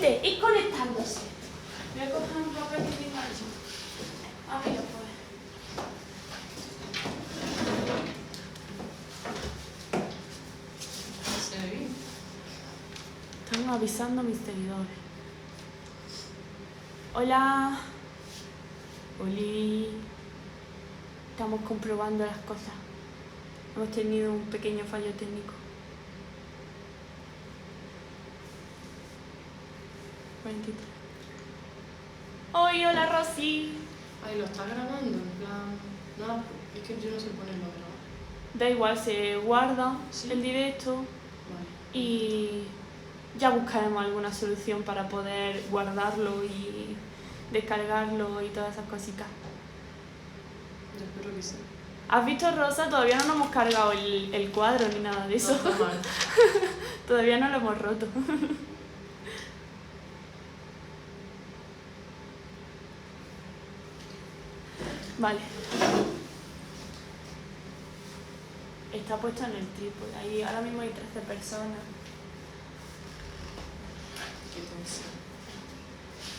gente, ir conectándose. Voy a coger un papel que tenga yo. Ah, mira, pues. Estamos avisando a mis seguidores. Hola. Oli. Estamos comprobando las cosas. Hemos tenido un pequeño fallo técnico. 23. ¡Hoy, hola Rosy! Ay, ¿lo está grabando? En plan... No, es que yo no sé ponerlo a grabar. Da igual, se guarda ¿Sí? el directo. Vale. Y ya buscaremos alguna solución para poder guardarlo y descargarlo y todas esas cositas. Yo espero que sí. ¿Has visto, Rosa? Todavía no nos hemos cargado el cuadro ni nada de eso. No está mal. Todavía no lo hemos roto. Vale. Está puesto en el trípode. Ahí ahora mismo hay 13 personas. Qué tensión.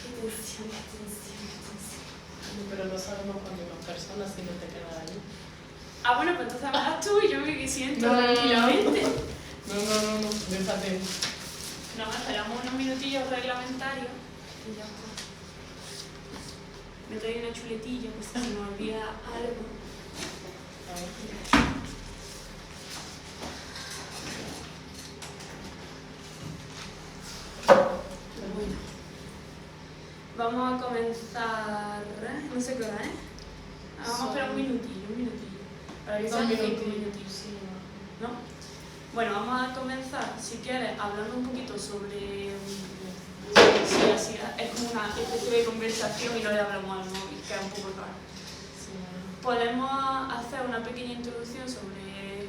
Qué tensión, qué tensión, qué tensión. Pero no sabemos cuántas personas si no te quedas ahí. Ah, bueno, pues entonces hablas tú y yo me siento No, tranquilamente. No, déjate. No, esperamos unos minutillos reglamentarios y ya está. Me traigo una chuletilla, pues si se me olvida algo. A ver. Bueno. Vamos a comenzar. No sé qué hora, ¿eh? Vamos a esperar un minutillo. Para que sean 5 minutillos. Sí, ¿No? Bueno, vamos a comenzar, si quieres, hablando un poquito sobre... Sí, así, es como una especie de conversación y no le hablamos al móvil, queda un poco raro. sí. Podemos hacer una pequeña introducción sobre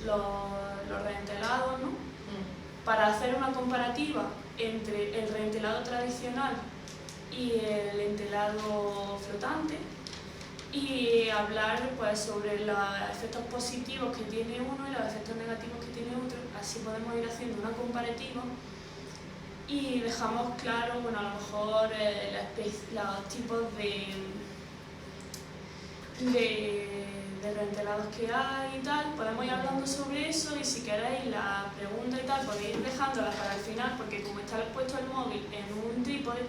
los reentelados, ¿no? Para hacer una comparativa entre el reentelado tradicional y el entelado flotante y hablar pues, sobre los efectos positivos que tiene uno y los efectos negativos que tiene otro. Así podemos ir haciendo una comparativa y dejamos claro, bueno, a lo mejor los tipos de reentelados que hay y tal. Podemos ir hablando sobre eso y si queréis la pregunta y tal podéis ir dejándola para el final porque como está puesto el móvil en un trípode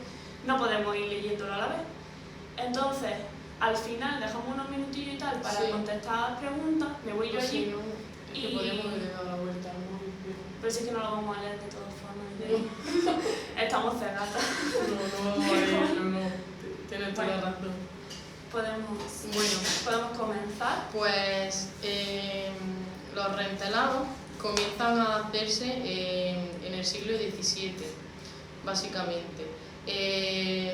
no podemos ir leyéndolo a la vez. Entonces, al final dejamos unos minutillos y tal para contestar las preguntas, me voy yo allí. Sí, no, es que podemos haberle dado la vuelta al móvil, Pero sí que no lo vamos a leer de todas formas. Estamos cegatas. No, tienes toda la razón. Podemos comenzar. Pues los reentelados comienzan a hacerse en el siglo XVII, básicamente.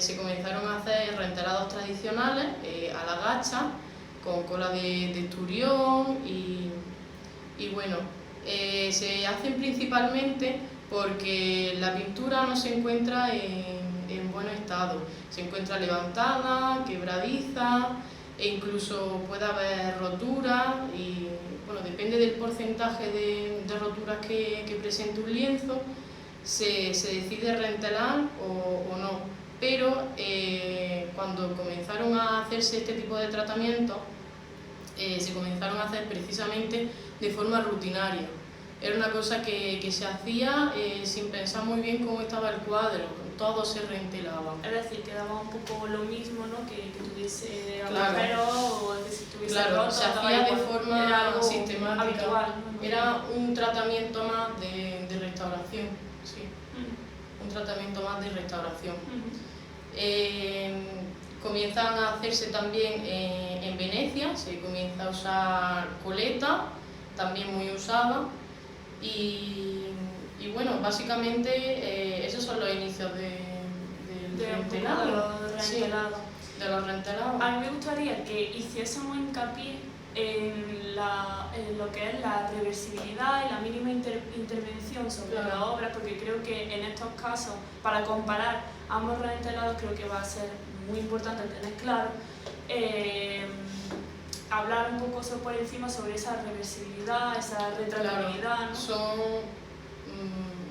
Se comenzaron a hacer reentelados tradicionales a la gacha, con cola de esturión y bueno, se hacen principalmente porque la pintura no se encuentra en buen estado, se encuentra levantada, quebradiza e incluso puede haber roturas y bueno, depende del porcentaje de roturas que presente un lienzo, se decide reentelar o no, pero cuando comenzaron a hacerse este tipo de tratamientos se comenzaron a hacer precisamente de forma rutinaria. Era una cosa que se hacía sin pensar muy bien cómo estaba el cuadro, todo se reentelaba. Es decir, que daba un poco lo mismo, ¿no? Que tuviese Claro. agujeros o que si tuviese Claro, roto, se hacía de forma era algo sistemática. habitual, ¿no? Era un tratamiento más de restauración, sí. Un tratamiento más de restauración. Comienzan a hacerse también en Venecia, se comienza a usar coleta, también muy usada. Y bueno, básicamente esos son los inicios del reentelado. Sí, de los reentelados. A mí me gustaría que hiciésemos hincapié en lo que es la reversibilidad y la mínima intervención sobre la obra, porque creo que en estos casos, para comparar ambos reentelados, creo que va a ser muy importante tener claro hablar un poco por encima sobre esa reversibilidad, esa retratabilidad, ¿no? Son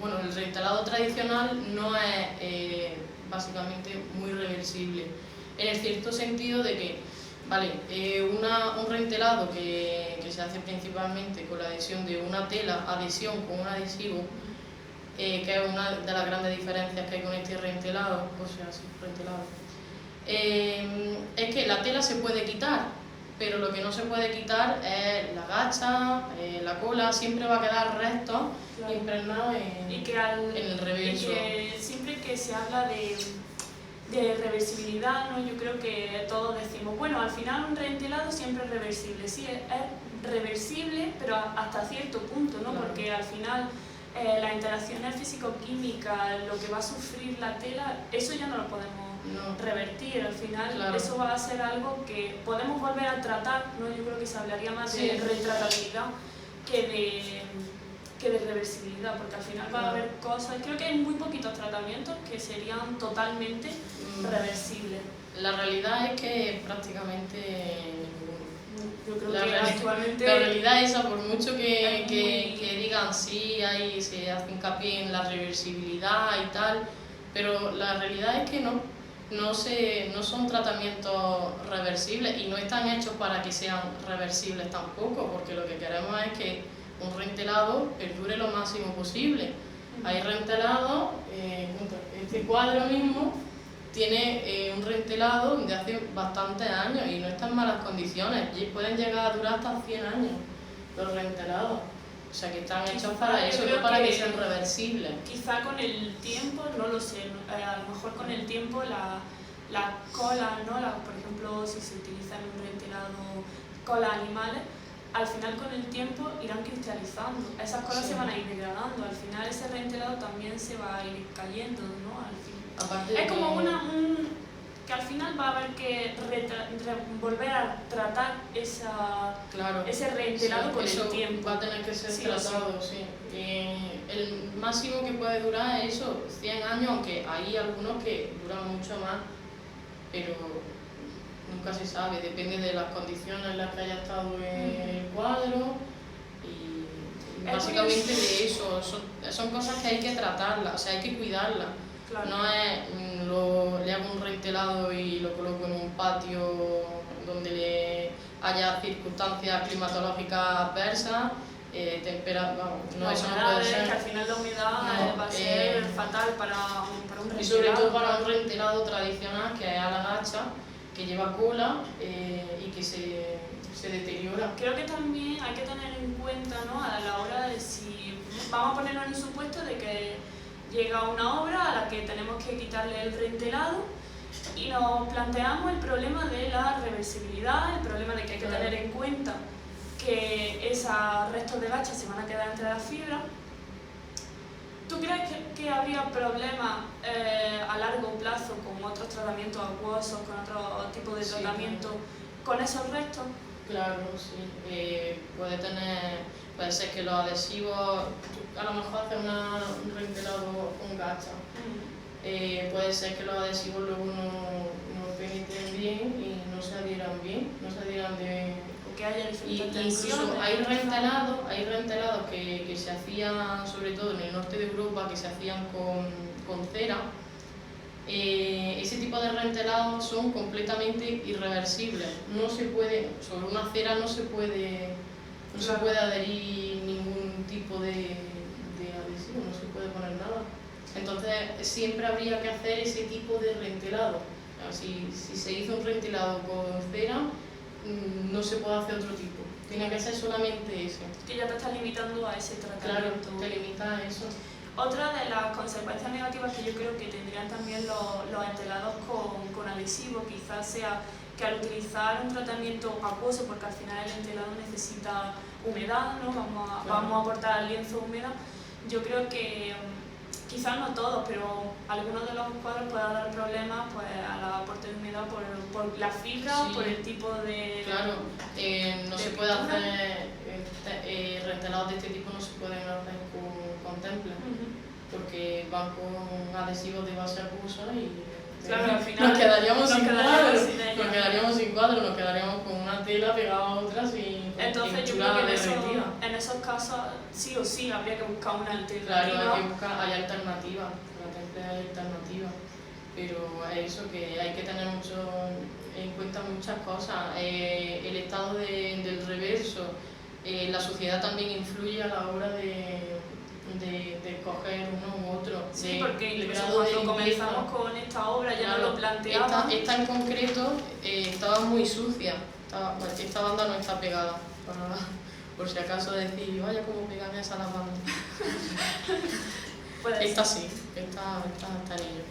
bueno, el rentelado tradicional no es básicamente muy reversible, en el cierto sentido de que, vale, un rentelado que se hace principalmente con la adhesión de una tela, adhesión con un adhesivo, que es una de las grandes diferencias que hay con este rentelado, o sea, sí, rentelado, es que la tela se puede quitar, pero lo que no se puede quitar es la gacha, la cola, siempre va a quedar restos impregnados en el reverso. Y que siempre que se habla de reversibilidad, ¿no? Yo creo que todos decimos, bueno, al final un rentelado siempre es reversible. Sí, es reversible, pero hasta cierto punto, ¿no? Claro. Porque al final las interacciones físico-químicas, lo que va a sufrir la tela, eso ya no lo podemos revertir. Al final eso va a ser algo que podemos volver a tratar, ¿no? Yo creo que se hablaría más de retratabilidad que de reversibilidad, porque al final va a haber cosas, creo que hay muy poquitos tratamientos que serían totalmente reversibles. La realidad es que prácticamente yo creo que actualmente la realidad es esa, por mucho que digan sí, se hace hincapié en la reversibilidad y tal, pero la realidad es que no son tratamientos reversibles y no están hechos para que sean reversibles tampoco, porque lo que queremos es que un rentelado perdure lo máximo posible. Hay rentelados, este cuadro mismo tiene un rentelado de hace bastantes años y no está en malas condiciones, y pueden llegar a durar hasta 100 años los rentelados. O sea que están hechos para eso, no para que sean reversibles. Quizá con el tiempo, no lo sé, a lo mejor con el tiempo las colas, ¿no? Por ejemplo, si se utiliza en un rentelado colas animales, al final con el tiempo irán cristalizando, esas colas se van a ir degradando, al final ese rentelado también se va a ir cayendo, ¿no? Al fin. Es como que al final va a haber que volver a tratar ese rentelado con el tiempo. Va a tener que ser tratado, sí. El máximo que puede durar es eso, 100 años, aunque hay algunos que duran mucho más, pero nunca se sabe, depende de las condiciones en las que haya estado el cuadro y básicamente de eso. Son cosas que hay que tratarlas, o sea, hay que cuidarlas. Claro. No es le hago un rentelado y lo coloco en un patio donde haya circunstancias climatológicas adversas, no, eso no puede ser. Que al final la humedad va a ser fatal para un rentelado. Y sobre todo para un rentelado tradicional que es a la gacha, que lleva cola y que se deteriora. Creo que también hay que tener en cuenta, ¿no? A la hora de si vamos a ponernos en el supuesto de que llega una obra a la que tenemos que quitarle el rentelado y nos planteamos el problema de la reversibilidad, el problema de que hay que tener en cuenta que esos restos de gacha se van a quedar entre las fibras. ¿Tú crees que habría problemas a largo plazo con otros tratamientos acuosos, con otro tipo de tratamiento, con esos restos? Claro, sí. Puede ser que los adhesivos, a lo mejor haces un rentelado con gacha. Puede ser que los adhesivos luego no penetren bien y no se adhieran bien, que haya diferentes tensiones. Incluso hay rentelados que se hacían, sobre todo en el norte de Europa, que se hacían con cera. Ese tipo de rentelados son completamente irreversibles. No se puede, sobre una cera no se puede adherir ningún tipo de adhesivo, no se puede poner nada. Entonces siempre habría que hacer ese tipo de rentelado. Si se hizo un rentelado con cera, no se puede hacer otro tipo, tiene que ser solamente ese. Que ya te estás limitando a ese tratamiento. Claro, te limita a eso. Otra de las consecuencias negativas que yo creo que tendrían también los entelados con adhesivo, quizás sea que al utilizar un tratamiento acuoso, porque al final el entelado necesita humedad, ¿no? Vamos a aportar al lienzo humedad, yo creo que quizás no todos, pero algunos de los cuadros puedan dar problemas pues, al aporte de humedad por la fibra, por el tipo de... Claro, no se puede hacer, rentelados de este tipo no se pueden hacer con temple, porque van con adhesivos de base acuosa y claro, al final nos quedaríamos sin cuadro, nos quedaríamos con una tela pegada a otra sin entonces yo creo que en esos casos sí o sí habría que buscar una alternativa. Claro, hay alternativas, para Temple hay alternativas, pero es eso, que hay que tener en cuenta muchas cosas. El estado del reverso, la sociedad también influye a la hora de escoger uno u otro. Sí, porque incluso cuando comenzamos con esta obra ya claro, no lo planteamos. Esta en concreto estaba muy sucia, esta banda no está pegada, por si acaso decir, vaya como pegan esas las bandas. Esta sí, esta está en ello.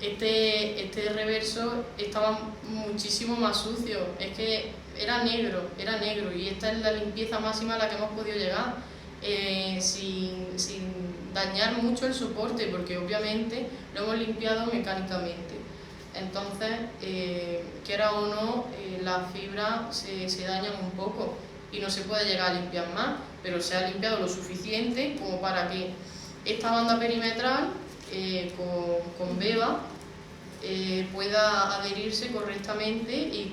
Este reverso estaba muchísimo más sucio, es que era negro, y esta es la limpieza máxima a la que hemos podido llegar, sin dañar mucho el soporte, porque obviamente lo hemos limpiado mecánicamente. Entonces, quiera o no, las fibras se dañan un poco y no se puede llegar a limpiar más, pero se ha limpiado lo suficiente como para que esta banda perimetral con beba pueda adherirse correctamente y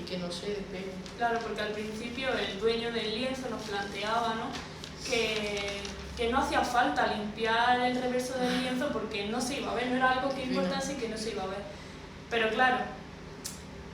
que no se despegue. Claro, porque al principio el dueño del lienzo nos planteaba, ¿no?, que no hacía falta limpiar el reverso del lienzo porque no se iba a ver, no era algo que importase y que no se iba a ver. Pero claro,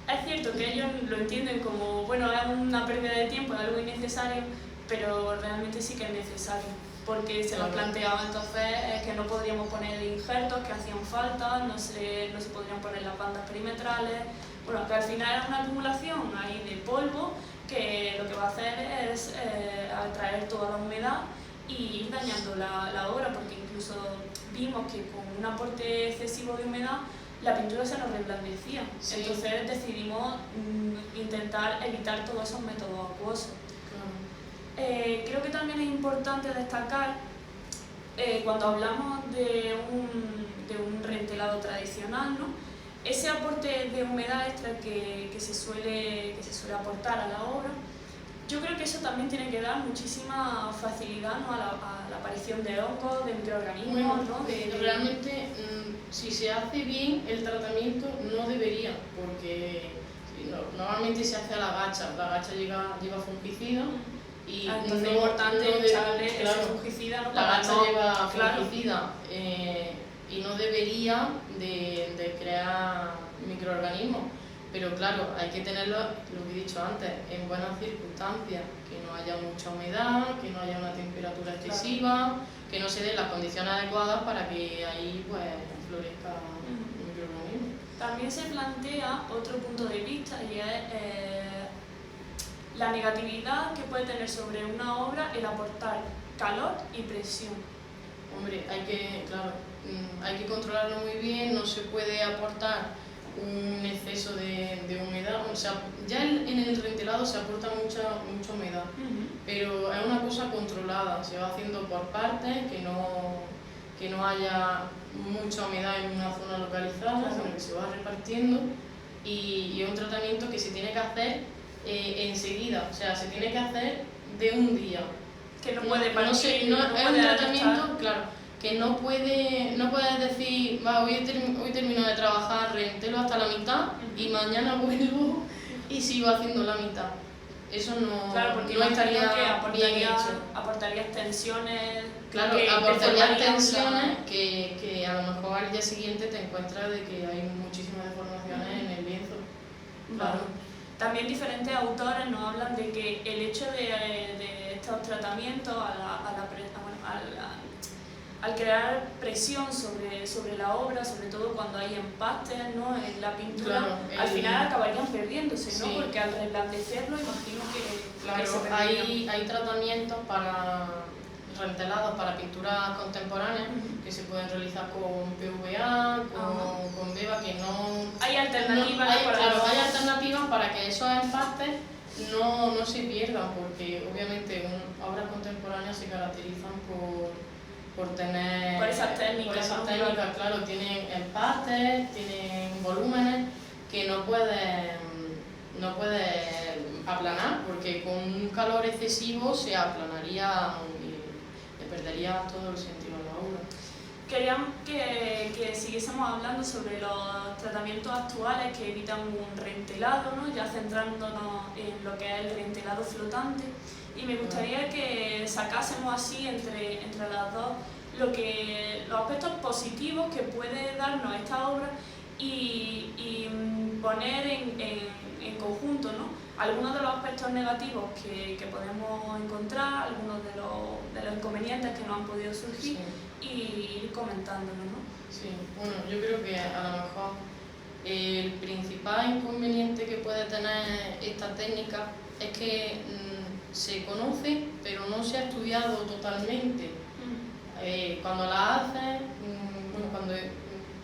es cierto que ellos lo entienden como, bueno, es una pérdida de tiempo, es algo innecesario, pero realmente sí que es necesario, porque se nos planteaba entonces que no podríamos poner injertos que hacían falta, no se podrían poner las bandas perimetrales, bueno, que al final es una acumulación ahí de polvo que lo que va a hacer es atraer toda la humedad y ir dañando la obra, porque incluso vimos que con un aporte excesivo de humedad la pintura se nos reblandecía. Sí. Entonces decidimos intentar evitar todos esos métodos acuosos. Creo que también es importante destacar, cuando hablamos de un rentelado tradicional, ¿no?, ese aporte de humedad extra que se suele aportar a la obra, yo creo que eso también tiene que dar muchísima facilidad, ¿no?, a la aparición de hongos, de microorganismos. Bueno, ¿no? Realmente, si se hace bien el tratamiento, no debería, porque normalmente se hace a la gacha lleva fungicida. Y entonces es importante echarle ese fungicida, ¿no? La gacha lleva fungicida y no debería de crear microorganismos, pero claro, hay que tenerlo, lo que he dicho antes, en buenas circunstancias, que no haya mucha humedad, que no haya una temperatura excesiva, que no se den las condiciones adecuadas para que ahí pues florezca el microorganismo. También se plantea otro punto de vista y es la negatividad que puede tener sobre una obra el aportar calor y presión. Hombre, hay que controlarlo muy bien, no se puede aportar un exceso de humedad. O sea, ya en el rentelado se aporta mucha humedad, pero es una cosa controlada, se va haciendo por partes, que no haya mucha humedad en una zona localizada, sino que se va repartiendo, y es un tratamiento que se tiene que hacer enseguida, o sea, se tiene que hacer de un día. Que no puede partir, es un tratamiento, claro, que no puedes decir, va, hoy termino de trabajar, rentelo hasta la mitad y mañana vuelvo y sigo haciendo la mitad. Eso no, claro, porque no estaría bien hecho. Aportarías tensiones. Claro, aportarías tensiones que a lo mejor al día siguiente te encuentras de que hay muchísimas deformaciones en el lienzo. Claro. También diferentes autores nos hablan de que el hecho de estos tratamientos al crear presión sobre la obra, sobre todo cuando hay empastes, ¿no?, en la pintura, claro, al final acabarían perdiéndose, ¿no? Sí. Porque al reblandecerlo, imagino que... Claro, hay tratamientos para rentelados para pinturas contemporáneas que se pueden realizar con PVA, con beba, que no... Hay alternativas hay alternativas para que esos empastes no se pierdan, porque obviamente obras contemporáneas se caracterizan por tener... Por esas técnicas, claro, tienen empastes, tienen volúmenes que no pueden aplanar, porque con un calor excesivo se aplanaría y le perdería todo el sentido a la obra. Querían que siguiésemos hablando sobre los tratamientos actuales que evitan un rentelado, ¿no?, ya centrándonos en lo que es el rentelado flotante. y me gustaría que sacásemos así entre las dos los aspectos positivos que puede darnos esta obra y poner en conjunto, ¿no?, algunos de los aspectos negativos que podemos encontrar, algunos de los inconvenientes que nos han podido surgir, y ir comentándolos, ¿no? Sí, bueno, yo creo que a lo mejor el principal inconveniente que puede tener esta técnica es que se conoce, pero no se ha estudiado totalmente. Cuando la haces, cuando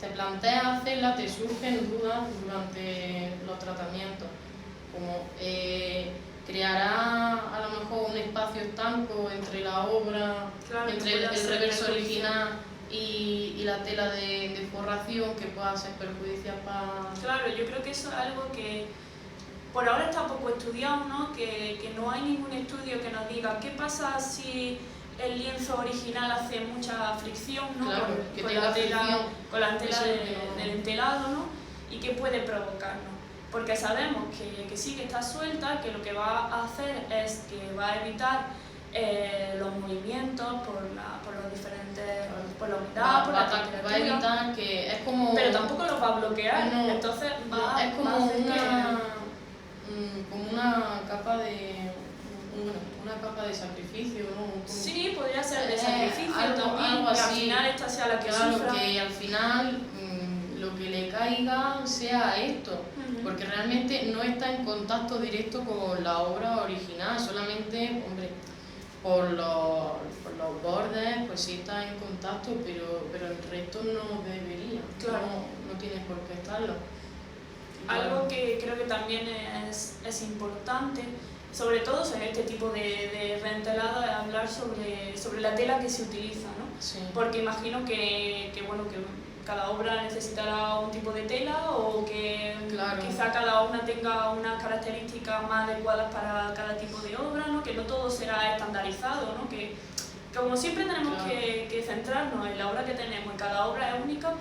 te planteas hacerla, te surgen dudas durante los tratamientos, como creará a lo mejor un espacio estanco entre la obra, claro, entre el reverso original y la tela de forración, que pueda ser perjudicial para... Claro, yo creo que eso es algo que por ahora está poco estudiado, ¿no? Que no hay ningún estudio que nos diga qué pasa si el lienzo original hace mucha fricción, ¿no?, claro, con la tela del entelado, ¿no?, y qué puede provocarnos. Porque sabemos que sí, que está suelta, que lo que va a hacer es que va a evitar los movimientos por los diferentes, por la humedad, por la temperatura. Va a evitar que es como... Pero tampoco los va a bloquear, no, entonces es como va a hacer como una capa de... una capa de sacrificio, ¿no? Sí, podría ser de sacrificio también, algo que al así. final esta sea la que claro, sufra. que al final lo que le caiga sea esto, porque realmente no está en contacto directo con la obra original, solamente, hombre, por los bordes, pues sí está en contacto, pero el resto no debería, claro. no tiene por qué estarlo. Algo que creo que también es importante, sobre todo en este tipo de reentelado, es hablar sobre la tela que se utiliza, ¿no? Sí. Porque imagino que cada obra necesitará un tipo de tela, o que claro. quizá cada una tenga unas características más adecuadas para cada tipo de obra, ¿no? Que no todo será estandarizado, ¿no? Que como siempre tenemos claro. que centrarnos en la obra que tenemos, y cada obra es única.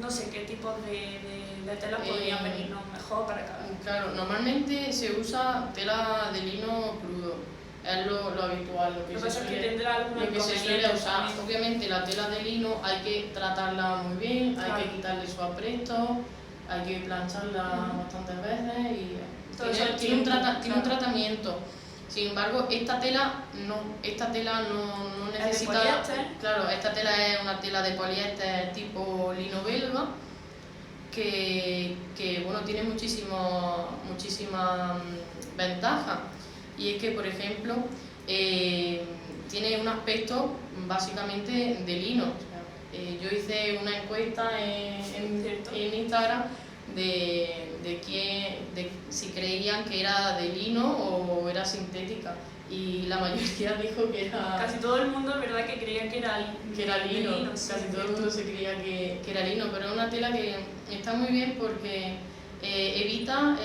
No sé qué tipos de telas podrían venirnos mejor para cada uno. Claro, normalmente se usa tela de lino crudo, es lo habitual, lo que se suele usar. Obviamente la tela de lino hay que tratarla muy bien, claro. hay que quitarle su apresto, hay que plancharla bastantes veces y tiene un tratamiento. Sin embargo, esta tela no necesita... Claro, esta tela es una tela de poliéster tipo lino belga, que bueno, tiene muchísimas ventajas. Y es que, por ejemplo, tiene un aspecto básicamente de lino. O sea, yo hice una encuesta en Instagram de si creían que era de lino o era sintética, y la mayoría dijo que era... Casi todo el mundo, ¿verdad?, que creía que era lino. Casi todo el mundo se creía que era lino, pero es una tela que está muy bien porque evita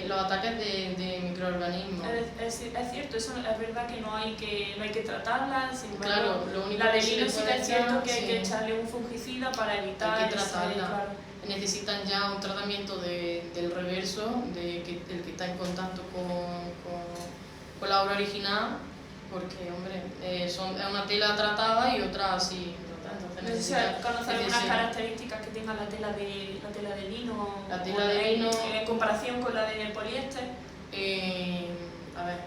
los ataques de microorganismos. Es cierto, eso es verdad, que no hay que tratarla. Claro, lo único la de que lino sí que es cierto que hay sí. que echarle un fungicida para evitar... Hay que tratarla. Claro. Necesitan ya un tratamiento del reverso, del que está en contacto con la obra original, porque, hombre, es una tela tratada y otra así. Necesita conocer algunas características que tenga la tela de lino, la tela de lino en comparación con la de poliéster. A ver,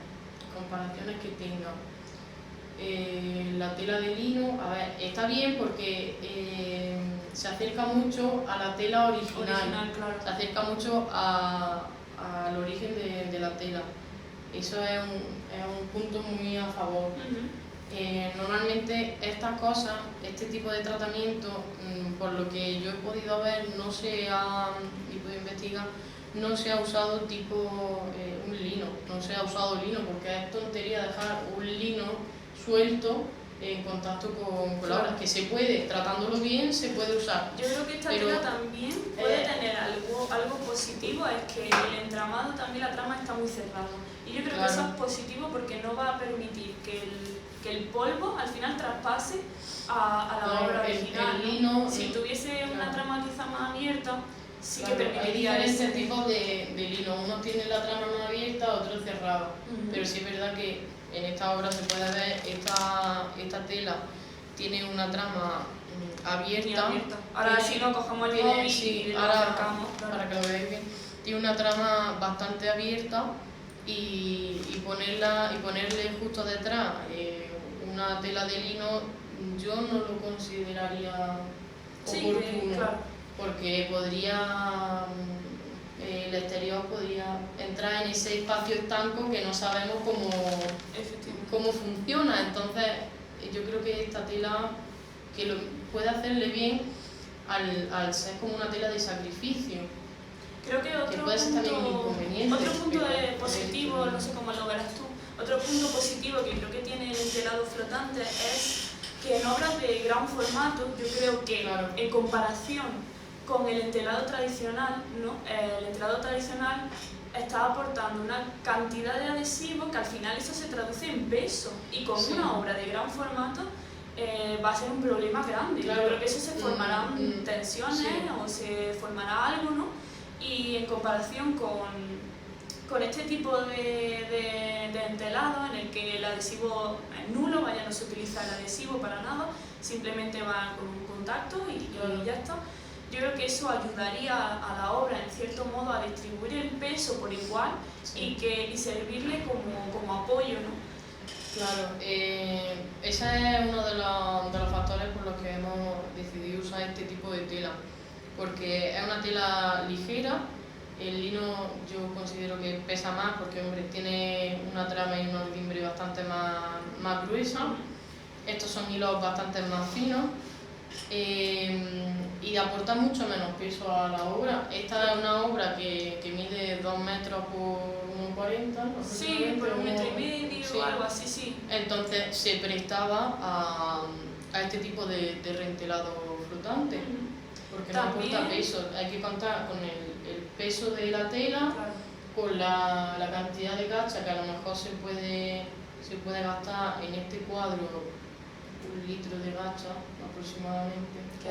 comparaciones que tenga. La tela de lino, a ver, está bien porque se acerca mucho a la tela original, claro. Se acerca mucho al origen de la tela. Eso es un punto muy a favor. Normalmente estas cosas, este tipo de tratamiento, por lo que yo he podido ver y podido investigar, no se ha usado un lino, no se ha usado lino, porque es tontería dejar un lino suelto en contacto con la obra, que se puede, tratándolo bien, se puede usar. Yo creo que esta tela también puede tener algo positivo, es que el entramado también, la trama está muy cerrada. Y yo creo que eso es positivo porque no va a permitir que el polvo al final traspase a la obra original. El lino, si tuviese una trama quizá más abierta, sí claro, que hay permitiría diferentes tipos de lino. Unos tienen la trama más abierta, otros cerrada. Pero sí es verdad que en esta obra se puede ver esta tela tiene una trama abierta. Ahora si no cogemos el móvil y lo acercamos. Para que lo veáis bien. Tiene una trama bastante abierta y ponerle justo detrás una tela de lino, yo no lo consideraría oportuno, claro. porque el exterior podría entrar en ese espacio estanco que no sabemos cómo funciona. Entonces yo creo que esta tela que puede hacerle bien al ser como una tela de sacrificio. Creo que otro punto positivo, no sé cómo lo verás tú, otro punto positivo que creo que tiene el entelado flotante es que en obras de gran formato, yo creo que claro, en comparación con el entelado tradicional, ¿no? El entelado tradicional está aportando una cantidad de adhesivo que al final eso se traduce en peso, y con una obra de gran formato va a ser un problema grande. Claro. Yo creo que eso se formarán tensiones o se formará algo, ¿no? Y en comparación con este tipo de entelado en el que el adhesivo es nulo, vaya, no se utiliza el adhesivo para nada, simplemente va con un contacto y ya está. Yo creo que eso ayudaría a la obra en cierto modo a distribuir el peso por igual y servirle como apoyo, ¿no? Claro, ese es uno de los factores por los que hemos decidido usar este tipo de tela, porque es una tela ligera. El lino yo considero que pesa más porque, hombre, tiene una trama y un ordimbre bastante más gruesa. Estos son hilos bastante más finos y aporta mucho menos peso a la obra. Esta es una obra que mide 2 metros por 1,40, ¿no? Sí, por 1,5 metros o algo así, sí. Entonces se prestaba a este tipo de reentelado flotante. Porque no aporta peso, hay que contar con el peso de la tela, con la cantidad de gacha que a lo mejor se puede gastar en este cuadro, 1 litro de gacha aproximadamente, o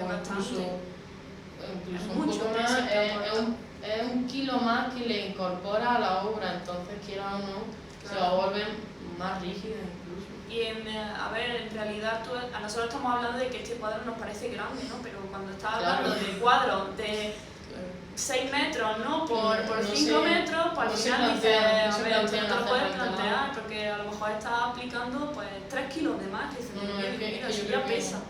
incluso un poco más, es 1 kilo más que le incorpora a la obra, entonces quiera o no, se va a volver más rígida incluso. Y en realidad a nosotros estamos hablando de que este cuadro nos parece grande, ¿no? Pero cuando estás hablando de cuadros de 6 metros, ¿no? Por 5 metros, pues al final dices, no te lo puedes plantear, porque a lo mejor estás aplicando pues 3 kilos de más, que eso ya pesa.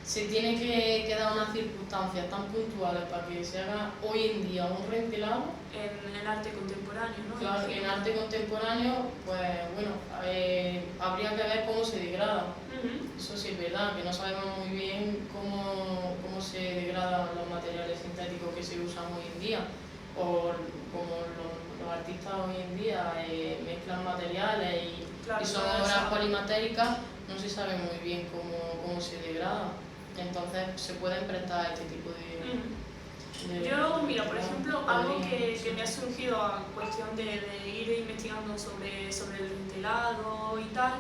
Se tiene que dar unas circunstancias tan puntuales para que se haga hoy en día un reentelado. En arte contemporáneo, ¿no? Claro, en arte contemporáneo, pues bueno, habría que ver cómo se degrada. Eso sí es verdad, que no sabemos muy bien cómo se degradan los materiales sintéticos que se usan hoy en día, o como los artistas hoy en día mezclan materiales y son obras polimatéricas, no se sabe muy bien cómo se degrada. Entonces se pueden prestar este tipo de yo, mira, por ejemplo, algo que me ha surgido a cuestión de ir investigando sobre el reentelado y tal.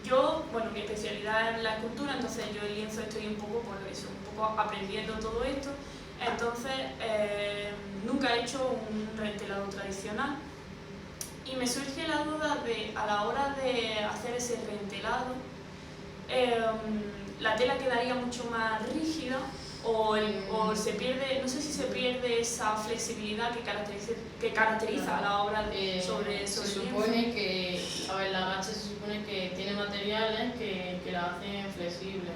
Yo, bueno, mi especialidad es la escultura, entonces yo en lienzo estoy un poco aprendiendo todo esto. Entonces, nunca he hecho un reentelado tradicional y me surge la duda de, a la hora de hacer ese reentelado, la tela quedaría mucho más rígida o se pierde, no sé si se pierde esa flexibilidad que caracteriza a la obra sobre se el supone que, a ver, la gacha se supone que tiene materiales que la hacen flexible,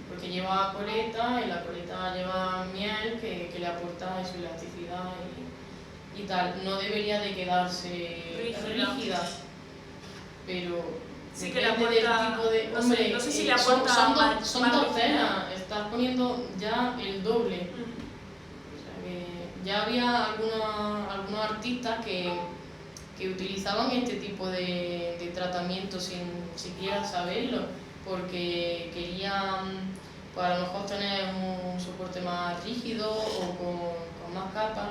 porque lleva coleta y la coleta lleva miel que le aporta su elasticidad y tal. No debería de quedarse rígida, pero sí que le aporta, tipo de, hombre, no sé si le aporta son 2 telas, estás poniendo ya el doble. O sea que ya había algunos artistas que utilizaban este tipo de tratamiento sin siquiera saberlo, porque querían, pues a lo mejor tener un soporte más rígido o con más capas.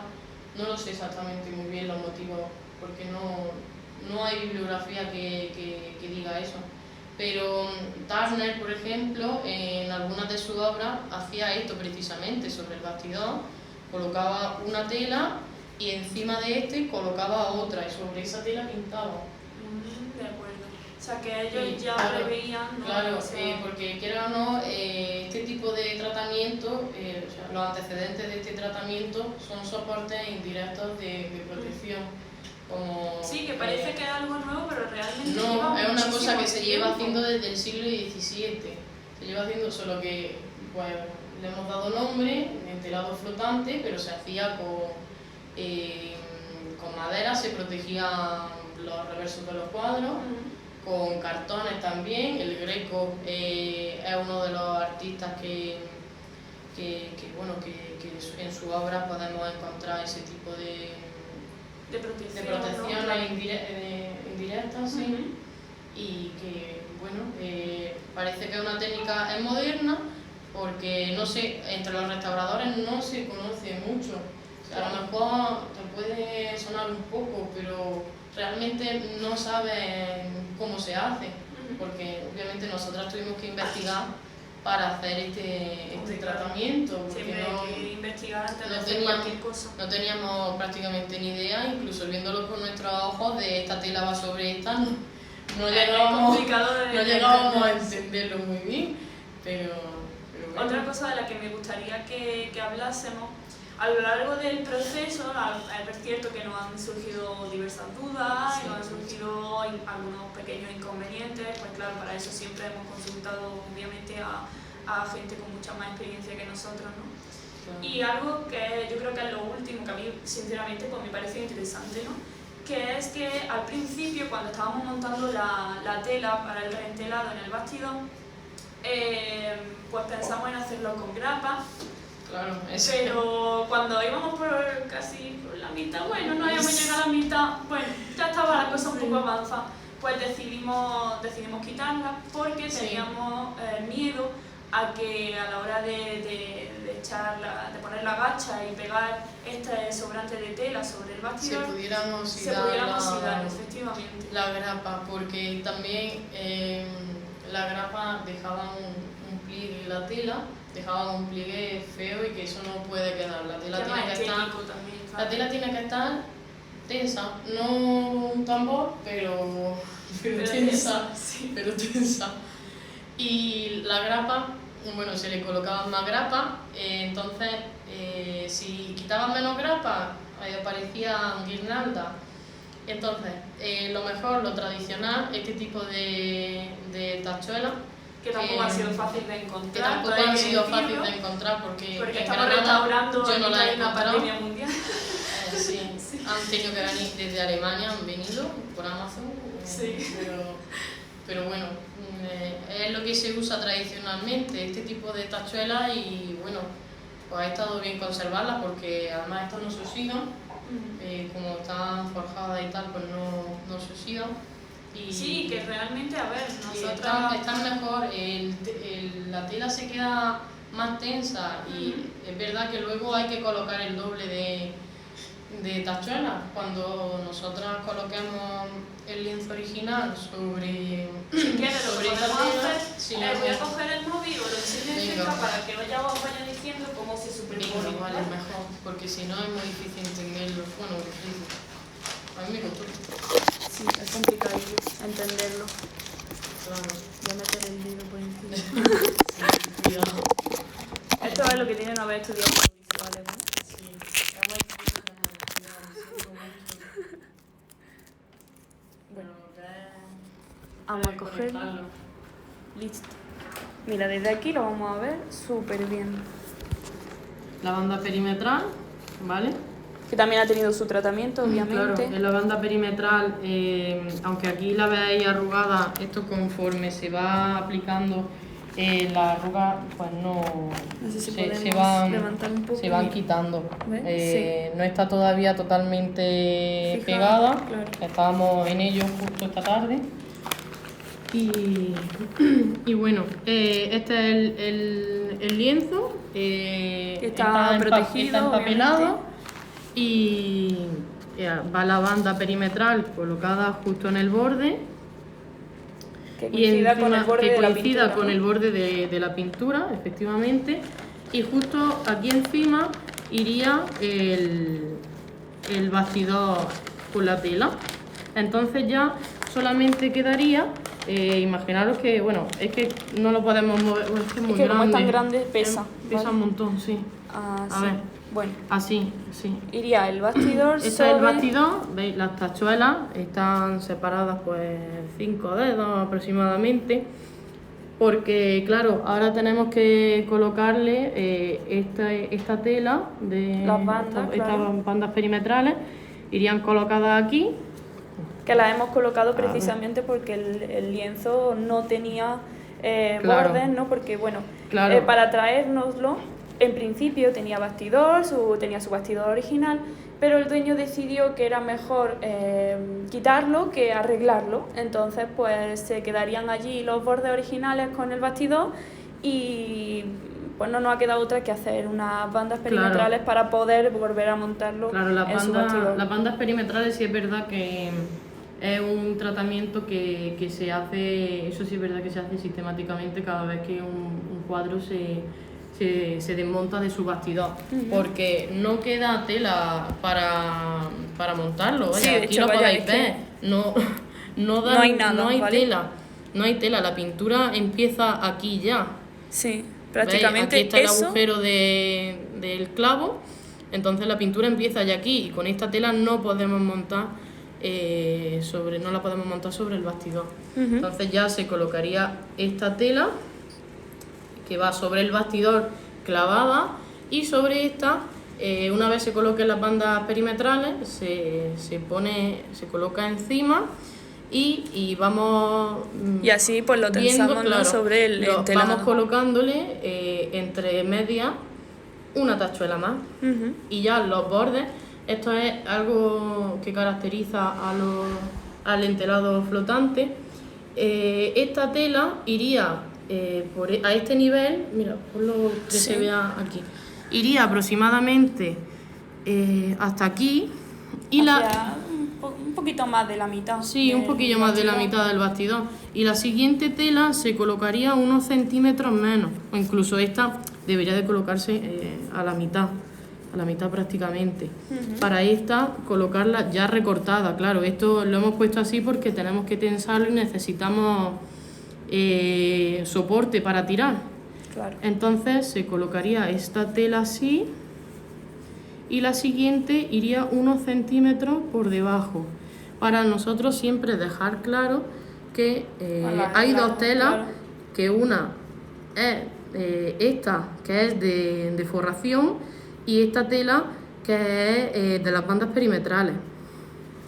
No lo sé exactamente muy bien los motivos, porque no hay bibliografía que diga eso. Pero Turner, por ejemplo, en algunas de sus obras hacía esto precisamente sobre el bastidor, colocaba una tela y encima de este colocaba otra y sobre esa tela pintaba. De acuerdo. O sea, que ellos Sí, ya claro, preveían, ¿no? Claro, O sea, porque quiera o no, este tipo de tratamiento, o sea, los antecedentes de este tratamiento son soportes indirectos de protección. Como, sí, que parece que es algo nuevo, pero realmente no, lleva es una cosa muchísimo que se lleva tiempo. haciendo desde el siglo XVII. Se lleva haciendo, solo que pues, le hemos dado nombre, entelado flotante, pero se hacía con madera, se protegían los reversos de los cuadros, con cartones también. El Greco es uno de los artistas que en su obra podemos encontrar ese tipo de protecciones ¿no? indirectas, sí. Y que, bueno, parece que es una técnica es moderna, porque no sé, entre los restauradores no se conoce mucho. O sea, a lo mejor te puede sonar un poco, pero realmente no saben cómo se hace, porque obviamente nosotros tuvimos que investigar para hacer este tratamiento, porque siempre hay que investigar antes de hacer teníamos, cualquier cosa. no teníamos prácticamente ni idea, incluso viéndolo con nuestros ojos de esta tela va sobre esta, no llegábamos a entenderlo muy bien, pero bueno. Otra cosa de la que me gustaría que hablásemos, a lo largo del proceso, es cierto que nos han surgido diversas dudas, Sí, nos han surgido algunos pequeños inconvenientes, pues claro, para eso siempre hemos consultado obviamente a gente con mucha más experiencia que nosotros, ¿no? Claro. Y algo que yo creo que es lo último que a mí sinceramente pues me parece interesante, ¿no? Que es que al principio, cuando estábamos montando la tela para el reentelado en el bastidón, pues pensamos en hacerlo con grapa. Claro, pero cuando íbamos por casi por la mitad, bueno, no habíamos llegado a la mitad, bueno, ya estaba la cosa un poco avanzada, pues decidimos quitarla porque teníamos miedo a que a la hora de poner la gacha y pegar este sobrante de tela sobre el bastidor, se pudieran oxidar efectivamente. La grapa, porque también la grapa dejaba un pliegue en la tela, dejaba un pliegue feo y que eso no puede quedar. La tela tiene que estar tensa, no un tambor, pero tensa, sí. pero tensa. Y la grapa, bueno, se le colocaban más grapa, entonces si quitaban menos grapa aparecían guirnaldas. Entonces, lo mejor, lo tradicional, este tipo de tachuelas, que tampoco ha sido fácil de encontrar. Que tampoco han sido fáciles de encontrar porque estamos restaurando yo no la he una pandemia mundial. Sí, han tenido que venir desde Alemania, han venido por Amazon. Sí. Pero bueno, es lo que se usa tradicionalmente, este tipo de tachuelas, y bueno, pues ha estado bien conservarlas porque además estas no se oxidan. Como están forjadas y tal, pues no se oxidan. Sí, que realmente, a ver, nosotros... Están mejor, la tela se queda más tensa y es verdad que luego hay que colocar el doble de tachuelas. Cuando nosotras coloquemos el lienzo original sobre esta tela, voy a coger el móvil o lo enseño para que ya os vaya diciendo cómo se superpone. Vale, mejor, porque si no es muy difícil entenderlo. Bueno, difícil. A mí me costó. Sí, es complicado entenderlo. Claro. Voy a meter el dedo por encima. Sí, cuidado. Esto es lo que tiene no haber estudiado audiovisuales, ¿no? Sí. Bueno, vamos a cogerlo. Listo. Mira, desde aquí lo vamos a ver súper bien. La banda perimetral, ¿vale? Que también ha tenido su tratamiento, obviamente. Claro, en la banda perimetral, aunque aquí la veáis arrugada, esto conforme se va aplicando la arruga, pues no se van quitando. No está todavía totalmente pegada, claro. Estábamos en ello justo esta tarde. Y bueno, este es el lienzo, está protegido, está empapelado. Y va la banda perimetral colocada justo en el borde, que coincida con el borde de la pintura, con el borde de la pintura, efectivamente, y justo aquí encima iría el bastidor con la tela. Entonces ya solamente quedaría, imaginaros que, bueno, es que no lo podemos mover, es que es muy Es que como es grande. tan grande pesa. Pesa ¿vale? un montón, sí. Ah, A sí. ver. Bueno, Así, sí. iría el bastidor Este sobre... es el bastidor, veis, las tachuelas están separadas pues 5 dedos aproximadamente, porque claro, ahora tenemos que colocarle esta tela de Las bandas, estas claro. bandas perimetrales, irían colocadas aquí. Que las hemos colocado A ver. precisamente porque el lienzo no tenía Claro. bordes, ¿no? Porque, bueno, Claro. para traérnoslo, en principio tenía bastidor, tenía su bastidor original, pero el dueño decidió que era mejor quitarlo que arreglarlo. Entonces, pues se quedarían allí los bordes originales con el bastidor y pues no nos ha quedado otra que hacer unas bandas perimetrales para poder volver a montarlo en su bastidor. Las bandas perimetrales sí es verdad que es un tratamiento que se hace, eso sí es verdad que se hace sistemáticamente cada vez que un cuadro se desmonta de su bastidor, porque no queda tela para montarlo. Vaya, Sí, de aquí hecho, lo vaya, podéis es ver, no hay nada, no hay ¿vale? tela, no hay tela, la pintura empieza aquí ya. Sí, ¿Veis? prácticamente Aquí está eso. el agujero del clavo, entonces la pintura empieza ya aquí y con esta tela no podemos montar no la podemos montar sobre el bastidor. Entonces ya se colocaría esta tela que va sobre el bastidor clavada y sobre esta, una vez se coloquen las bandas perimetrales, se coloca encima y vamos Y así pues lo viendo, tensamos, ¿no? claro, sobre el entelado. vamos colocándole entre medias una tachuela más y ya los bordes. Esto es algo que caracteriza al entelado flotante. Esta tela iría a este nivel, mira, por lo que se vea aquí, iría aproximadamente hasta aquí y un poquito más de la mitad. Sí, un poquillo más de la mitad del bastidor. Y la siguiente tela se colocaría unos centímetros menos, o incluso esta debería de colocarse a la mitad prácticamente. Para esta, colocarla ya recortada, claro, esto lo hemos puesto así porque tenemos que tensarlo y necesitamos soporte para tirar. Claro. Entonces se colocaría esta tela así y la siguiente iría unos centímetros por debajo. Para nosotros siempre dejar claro que hay dos telas, claro, que una es esta, que es de forración, y esta tela que es de las bandas perimetrales.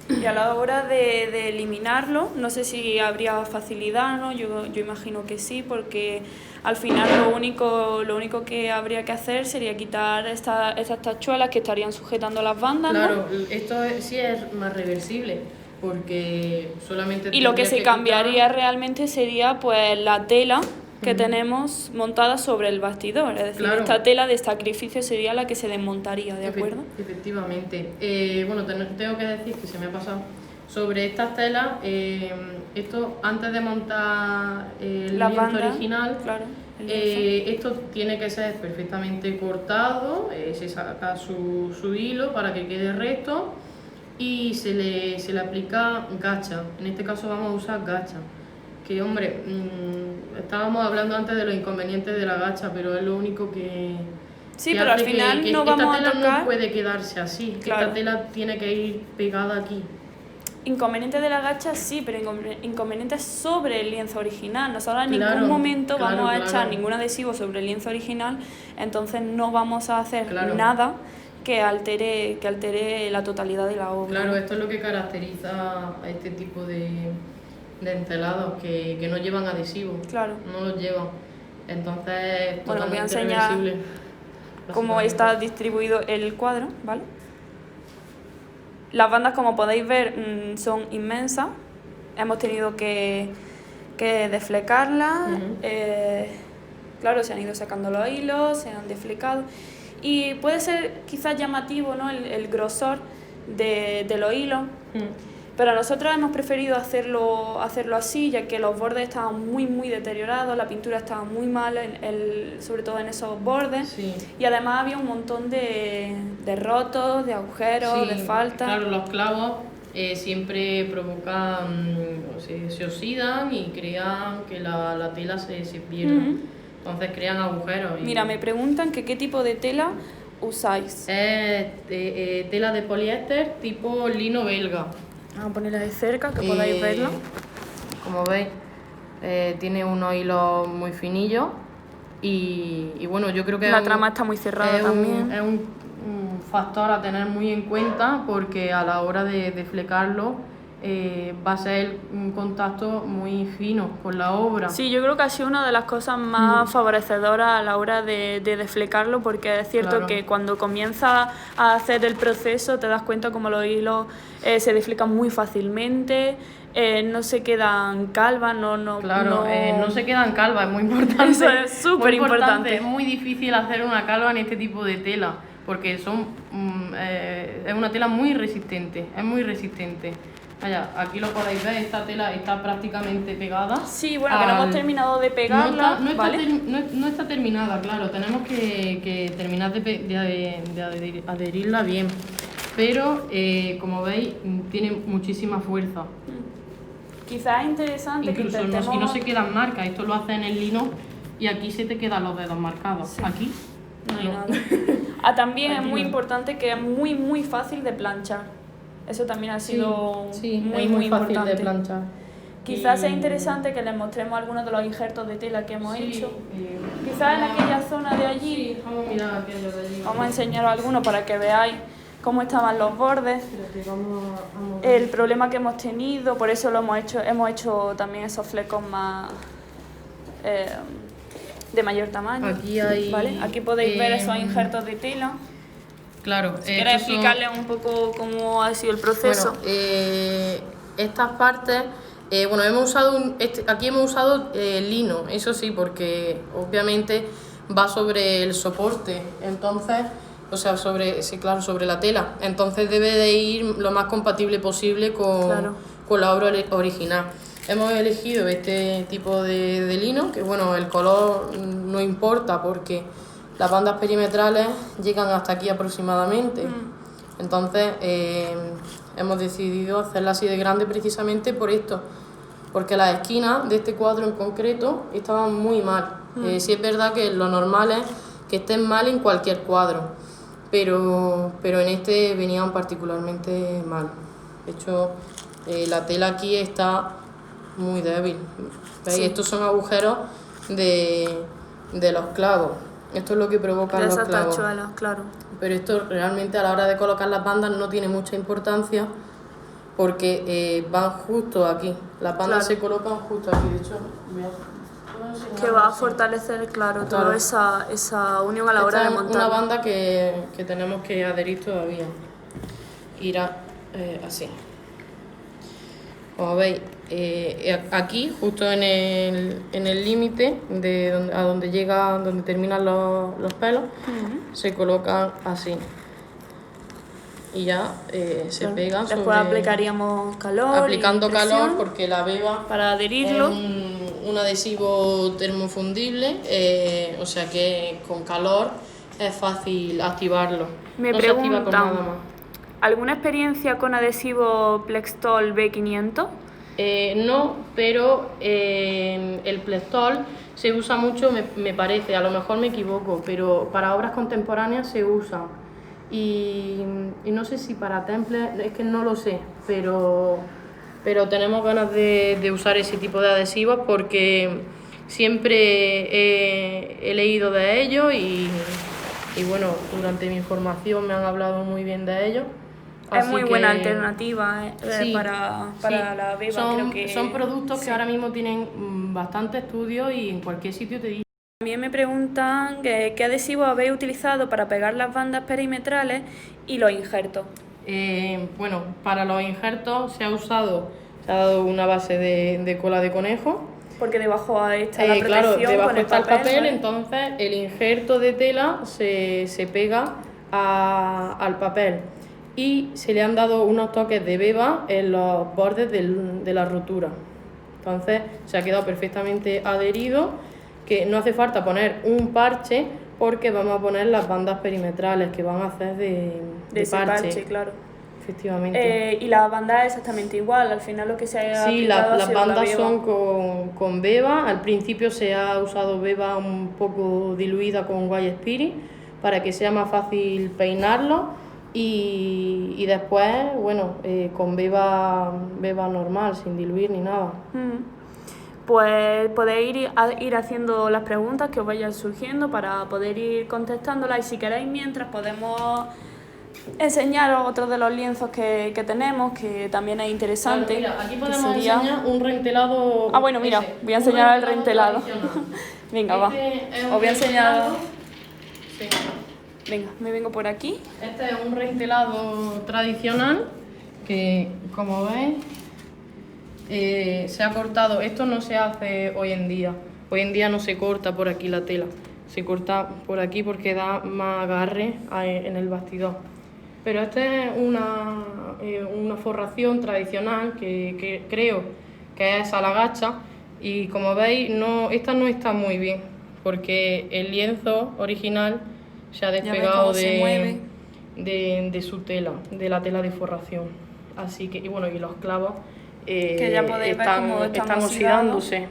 Y a la hora de eliminarlo, no sé si habría facilidad, ¿no? Yo imagino que sí, porque al final lo único que habría que hacer sería quitar esas tachuelas que estarían sujetando las bandas, ¿no? Claro, esto sí es más reversible, porque solamente... Y lo que se cambiaría realmente sería pues la tela que tenemos montada sobre el bastidor, es decir, claro, esta tela de sacrificio sería la que se desmontaría, ¿de acuerdo? Efectivamente. Bueno, tengo que decir que se me ha pasado sobre estas telas, esto antes de montar el lienzo original, claro, esto tiene que ser perfectamente cortado, se saca su hilo para que quede recto y se le aplica gacha. En este caso vamos a usar gacha. Que hombre, estábamos hablando antes de los inconvenientes de la gacha, pero es lo único que... Sí, pero al final no vamos a tocar... Esta tela no puede quedarse así, claro, esta tela tiene que ir pegada aquí. Inconveniente de la gacha sí, pero inconveniente sobre el lienzo original. Nosotros en ningún momento vamos a echar ningún adhesivo sobre el lienzo original, entonces no vamos a hacer nada que altere la totalidad de la obra. Claro, esto es lo que caracteriza a este tipo de entelados que no llevan adhesivo, claro, no los llevan, entonces bueno, voy a enseñar cómo está distribuido el cuadro, ¿vale? Las bandas, como podéis ver, son inmensas, hemos tenido que desflecarlas, claro, se han ido sacando los hilos, se han desflecado y puede ser quizás llamativo, ¿no? el grosor de los hilos. Pero nosotros hemos preferido hacerlo así, ya que los bordes estaban muy deteriorados, la pintura estaba muy mal, sobre todo en esos bordes, Sí. y además había un montón de rotos, de agujeros, Sí, de faltas. claro, los clavos siempre provocan, se oxidan y crean que la tela se pierda. Entonces crean agujeros. Mira, me preguntan que qué tipo de tela usáis. Es tela de poliéster tipo lino belga. Vamos a ponerla de cerca, que podáis verla. Como veis, tiene unos hilos muy finillos y bueno, yo creo que La trama está muy cerrada también. Es un factor a tener muy en cuenta porque a la hora de flecarlo va a ser un contacto muy fino con la obra. Sí, yo creo que ha sido una de las cosas más favorecedoras a la hora de desflecarlo, porque es cierto Claro. que cuando comienzas a hacer el proceso te das cuenta como los hilos se desflecan muy fácilmente, no se quedan calvas, Claro, no se quedan calvas, es muy importante. Eso es súper importante. Es muy difícil hacer una calva en este tipo de tela porque es una tela muy resistente, es muy resistente. Vaya, aquí lo podéis ver, esta tela está prácticamente pegada. Sí, bueno, que no hemos terminado de pegarla, no está terminada, claro, tenemos que terminar de adherirla bien. Pero, como veis, tiene muchísima fuerza. Quizás es interesante Incluso que intentemos... y no se quedan marcas, esto lo hace en el lino y aquí se te quedan los dedos marcados. Sí. Aquí No hay no. nada. También Aquí es muy no. importante que es muy fácil de planchar. Eso también ha sido sí, muy es muy fácil importante. de planchar. Quizás sea interesante que les mostremos algunos de los injertos de tela que hemos hecho. eh, Quizás en aquella zona de allí, Sí, vamos a mirar aquello de allí. vamos a enseñaros algunos para que veáis cómo estaban los bordes, Espérate, vamos a el problema que hemos tenido, por eso lo hemos hecho también esos flecos más de mayor tamaño. Aquí hay, ¿vale? Aquí podéis ver esos injertos de tela. Claro, Si quieres explicarles un poco cómo ha sido el proceso. Bueno, estas partes, bueno, aquí hemos usado lino, eso sí, porque obviamente va sobre el soporte, entonces, o sea, sobre la tela, entonces debe de ir lo más compatible posible con la obra original. Hemos elegido este tipo de lino, que bueno, el color no importa porque las bandas perimetrales llegan hasta aquí aproximadamente. Entonces hemos decidido hacerla así de grande precisamente por esto, porque las esquinas de este cuadro en concreto estaban muy mal. Sí es verdad que lo normal es que estén mal en cualquier cuadro, pero en este venían particularmente mal. De hecho, la tela aquí está muy débil. ¿Veis? Sí. Estos son agujeros de los clavos. Esto es lo que provoca los clavos. Tachuelas, claro. Pero esto realmente a la hora de colocar las bandas no tiene mucha importancia porque van justo aquí. Las bandas se colocan justo aquí. De hecho, que va a fortalecer, claro, toda esa unión a la hora de montar. Una banda que tenemos que adherir todavía. Irá así. Como veis, aquí, justo en el límite de donde terminan los pelos, se colocan así. Y ya se pegan. Después aplicaríamos calor. Aplicando calor porque la beba para adherirlo. Es un adhesivo termofundible, o sea que con calor es fácil activarlo. Me preguntan, ¿alguna experiencia con adhesivo Plextol B500? No, pero el Plextol se usa mucho, me parece, a lo mejor me equivoco, pero para obras contemporáneas se usa. Y no sé si para temples, es que no lo sé, pero tenemos ganas de usar ese tipo de adhesivos porque siempre he leído de ellos y bueno, durante mi formación me han hablado muy bien de ellos. Es muy buena alternativa para la beba. Creo que son productos que ahora mismo tienen bastante estudio y en cualquier sitio te dicen. También me preguntan qué adhesivo habéis utilizado para pegar las bandas perimetrales y los injertos. Bueno, para los injertos se ha dado una base de cola de conejo. Porque debajo está la protección. Claro, debajo está el papel, ¿vale? entonces el injerto de tela se pega al papel. y se le han dado unos toques de beba en los bordes de la rotura. Entonces se ha quedado perfectamente adherido, que no hace falta poner un parche porque vamos a poner las bandas perimetrales que van a hacer de ese parche. Claro. Efectivamente. Y la banda es exactamente igual, al final lo que se ha Sí, aplicado las beba. bandas son con beba. Al principio se ha usado beba un poco diluida con White Spirit para que sea más fácil peinarlo, y después, bueno, con beba normal, sin diluir ni nada. Pues podéis ir haciendo las preguntas que os vayan surgiendo para poder ir contestándolas, y si queréis mientras podemos enseñaros otro de los lienzos que tenemos, que también es interesante. Claro, mira, aquí podemos enseñar un rentelado. Bueno, mira, voy a enseñar el rentelado. Venga, va. Os voy a enseñar. Sí. Venga, me vengo por aquí. Este es un rentelado tradicional que, como veis, se ha cortado. Esto no se hace hoy en día. Hoy en día no se corta por aquí la tela. Se corta por aquí porque da más agarre en el bastidor. Pero esta es una forración tradicional que creo que es a la gacha, y como veis esta no está muy bien porque el lienzo original se ha despegado de su tela, de la tela de forración. Así que, y los clavos que ya podéis ver cómo están oxidándose.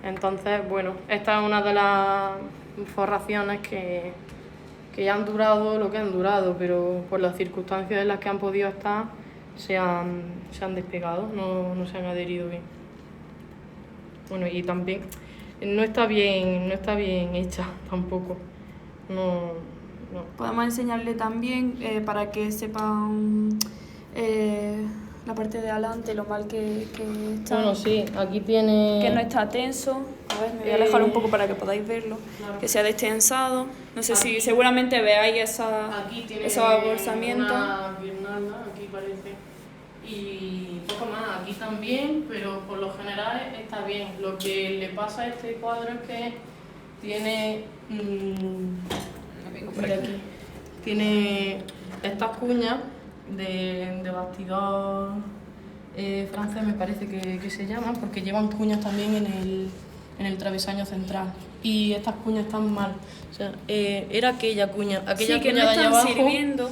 Entonces, esta es una de las forraciones que ya han durado lo que han durado, pero por las circunstancias en las que han podido estar se han despegado, no se han adherido bien. Y también no está bien hecha tampoco. No. Podemos enseñarle también para que sepan la parte de adelante, lo mal que está. Sí, aquí tiene... Que no está tenso. A ver, me voy a alejar un poco para que podáis verlo. Claro. Que se ha destensado. No sé si seguramente veáis esos abolsamientos. Una guirnalda, aquí parece. Y poco más, aquí también, pero por lo general está bien. Lo que le pasa a este cuadro es que tiene... Tiene estas cuñas de bastidor francés, me parece que se llaman, porque llevan cuñas también en el travesaño central, y estas cuñas están mal. O sea, era aquella cuña que cuña no de allá abajo sirviendo.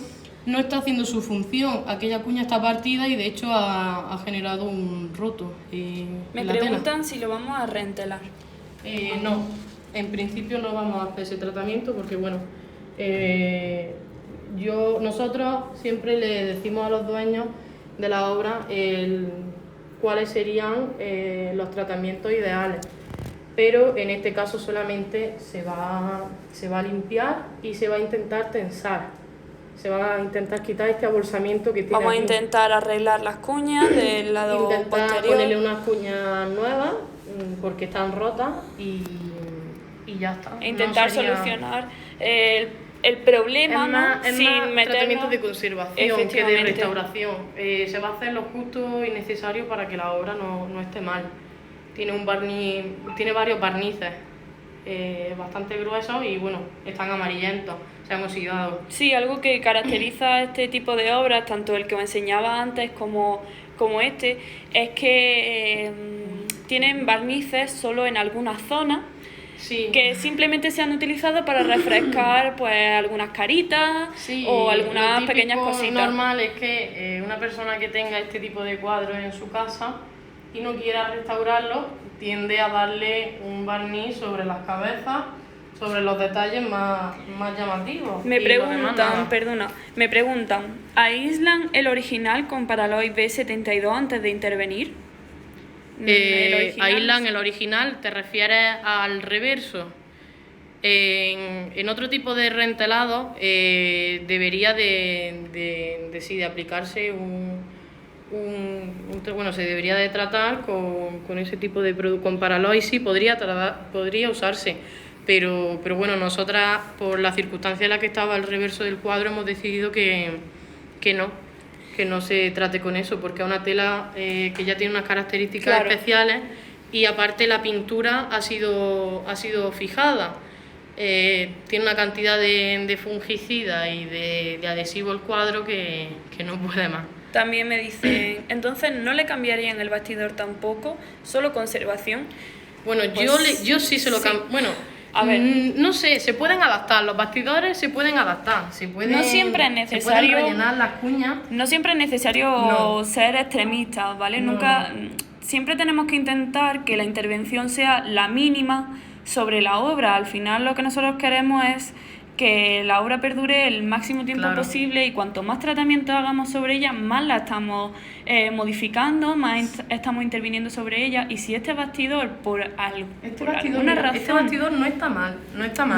no está haciendo su función. Aquella cuña está partida y de hecho ha generado un roto. Me preguntan si lo vamos a reentelar. No, en principio no vamos a hacer ese tratamiento porque nosotros siempre le decimos a los dueños de la obra cuáles serían los tratamientos ideales, pero en este caso solamente se va a limpiar y se va a intentar tensar, se va a intentar quitar este abolsamiento que tiene. Vamos a intentar arreglar las cuñas del lado posterior, ponerle unas cuñas nuevas porque están rotas y ya está. Intentar solucionar el problema sin meternos... tratamientos de conservación que de restauración. Se va a hacer lo justo y necesario para que la obra no esté mal. Tiene varios barnices bastante gruesos y están amarillentos, se han oxidado. Sí, algo que caracteriza este tipo de obras, tanto el que os enseñaba antes como este, es que tienen barnices solo en algunas zonas. Sí. Que simplemente se han utilizado para refrescar algunas caritas o algunas pequeñas cositas. Lo normal es que una persona que tenga este tipo de cuadros en su casa y no quiera restaurarlo, tiende a darle un barniz sobre las cabezas, sobre los detalles más llamativos. Me preguntan, ¿aíslan el original con Paraloid B72 antes de intervenir? Aíslan el original, ¿te refieres al reverso? En otro tipo de rentelado debería de aplicarse se debería de tratar con ese tipo de producto. Con Paraloid sí podría usarse, pero nosotras, por la circunstancia en la que estaba el reverso del cuadro, hemos decidido que no se trate con eso, porque es una tela que ya tiene unas características especiales, y aparte la pintura ha sido fijada. tiene una cantidad de fungicida y de adhesivo el cuadro que no puede más. También me dicen, entonces no le cambiarían el bastidor tampoco, solo conservación. Bueno, Pues, yo sí se lo cambio. Bueno, a ver. No sé, se pueden adaptar, los bastidores se pueden adaptar, No siempre es necesario. Se pueden rellenar las cuñas. No siempre es necesario ser extremistas, ¿vale? No. Siempre tenemos que intentar que la intervención sea la mínima sobre la obra. Al final lo que nosotros queremos es que la obra perdure el máximo tiempo posible, y cuanto más tratamiento hagamos sobre ella, más la estamos modificando, más estamos interviniendo sobre ella. Y si este bastidor, por alguna razón... Este bastidor no está mal.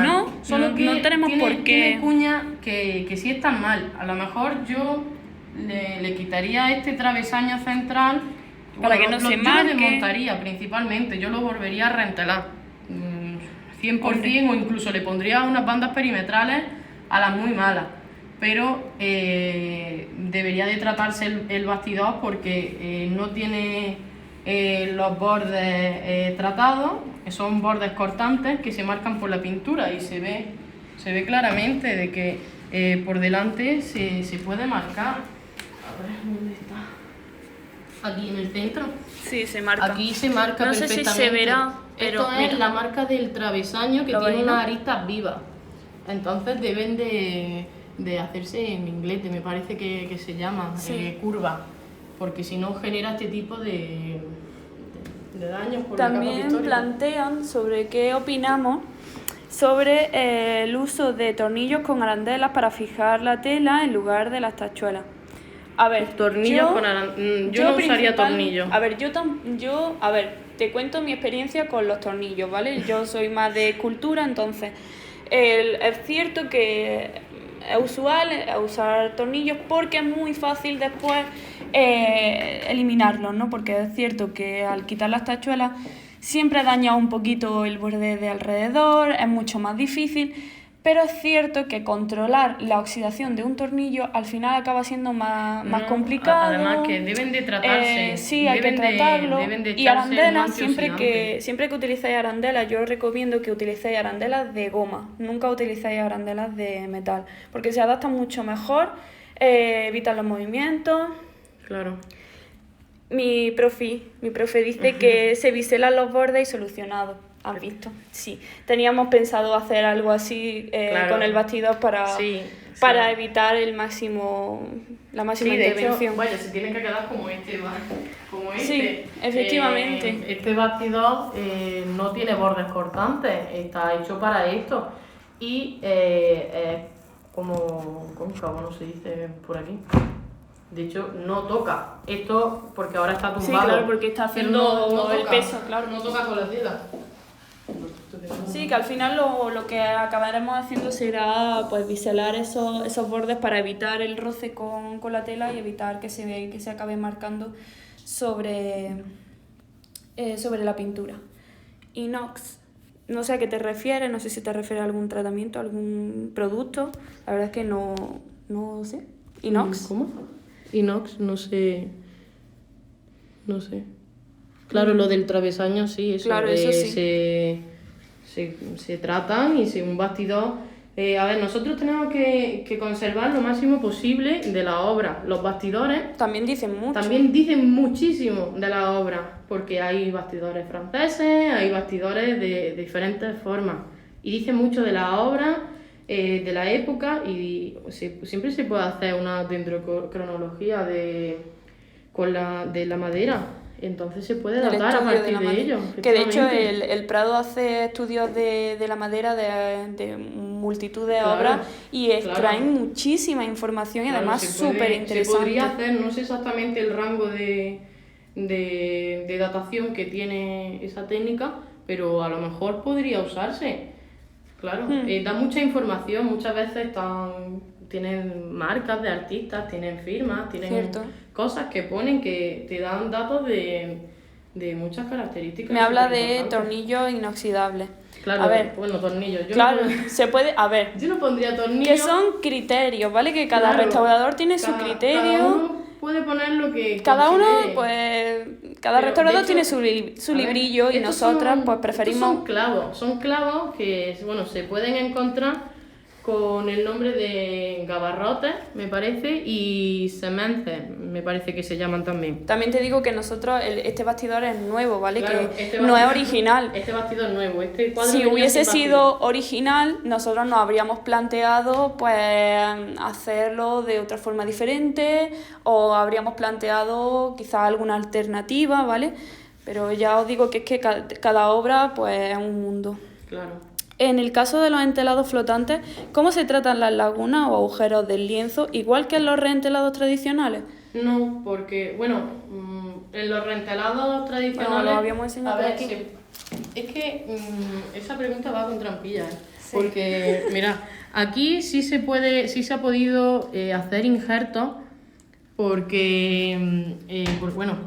No, solo que no tenemos por qué... Tiene cuñas que sí están mal. A lo mejor yo le quitaría este travesaño central... Para que no se marque. Yo lo desmontaría principalmente, yo lo volvería a rentelar 100%, o incluso le pondría unas bandas perimetrales a las muy malas. Pero debería de tratarse el bastidor porque no tiene los bordes tratados, que son bordes cortantes que se marcan por la pintura, y se ve claramente de que por delante se puede marcar. A ver, ¿dónde está? Aquí en el centro. Sí, se marca. Aquí se marca no perfectamente. No sé si se verá, pero esto es la marca del travesaño, que tiene unas aristas vivas. Entonces deben de hacerse en inglete, me parece que se llama, curva. Porque si no genera este tipo de daños por la capa También pictórica. plantean sobre qué opinamos sobre el uso de tornillos con arandelas para fijar la tela en lugar de las tachuelas. A ver, tornillos yo no usaría tornillos. A ver, te cuento mi experiencia con los tornillos, ¿vale? Yo soy más de cultura, entonces es cierto que es usual usar tornillos porque es muy fácil después eliminarlos, ¿no? Porque es cierto que al quitar las tachuelas siempre daña un poquito el borde de alrededor, es mucho más difícil. Pero es cierto que controlar la oxidación de un tornillo al final acaba siendo más complicado. Además que deben de tratarse. Sí, hay que tratarlo. Y arandelas, siempre que utilicéis arandelas, yo os recomiendo que utilicéis arandelas de goma. Nunca utilicéis arandelas de metal, porque se adaptan mucho mejor, evitan los movimientos. Claro. Mi profe dice que se biselan los bordes y solucionado. ¿Has visto? Sí. Teníamos pensado hacer algo así con el bastidor para evitar la máxima intervención. De hecho, vaya, se tienen que quedar como este. Sí, efectivamente. Este bastidor no tiene bordes cortantes, está hecho para esto. Y como cóncavo, no se dice por aquí. De hecho, no toca esto porque ahora está tumbado. Sí, claro, porque está haciendo no el toca, peso, claro. No toca con la tela. Sí, que al final lo que acabaremos haciendo será pues biselar esos bordes para evitar el roce con la tela y evitar que se acabe marcando sobre la pintura. Inox, no sé a qué te refieres, no sé si te refieres a algún tratamiento, a algún producto, la verdad es que no sé. ¿Inox? ¿Cómo? Inox, no sé. Claro, lo del travesaño sí, eso, claro, eso sí. Se tratan y un bastidor... a ver, nosotros tenemos que conservar lo máximo posible de la obra. Los bastidores... También dicen mucho. También dicen muchísimo de la obra, porque hay bastidores franceses, hay bastidores de diferentes formas. Y dicen mucho de la obra, de la época, y siempre se puede hacer una dendrocronología de la madera. Entonces se puede datar a partir de ello. Que de hecho el Prado hace estudios de la madera de multitud de obras y extraen muchísima información y además súper interesante. Se podría hacer, no sé exactamente el rango de datación que tiene esa técnica, pero a lo mejor podría usarse. Claro, da mucha información, muchas veces tienen marcas de artistas, tienen firmas, tienen cosas que ponen que te dan datos de muchas características. Me habla de tornillos inoxidables. Claro, a ver, bueno, tornillos. Se puede, a ver. Yo no pondría tornillos. Que son criterios, ¿vale? Que cada restaurador tiene su criterio. Cada uno puede poner lo que cada considere. uno, pues, Cada Pero, restaurador de hecho, tiene su a ver, librillo y estos nosotras son- pues preferimos... Son clavos que, bueno, se pueden encontrar con el nombre de gabarrotes, me parece, y semences, me parece que se llaman también. También te digo que nosotros, este bastidor es nuevo, ¿vale? Claro, que este no es bastidor- original. Este bastidor nuevo, este cuadro Si venía hubiese sin bastidor. sido original, nosotros nos habríamos planteado pues hacerlo de otra forma diferente o habríamos planteado quizás alguna alternativa, ¿vale? Pero ya os digo que es que cada obra pues es un mundo. Claro. En el caso de los entelados flotantes, ¿cómo se tratan las lagunas o agujeros del lienzo, igual que en los reentelados tradicionales? No, porque, bueno, en los reentelados tradicionales... Bueno, lo habíamos enseñado a ver, por aquí. es que esa pregunta va con trampillas, Sí. porque, mira, aquí sí se ha podido hacer injertos porque,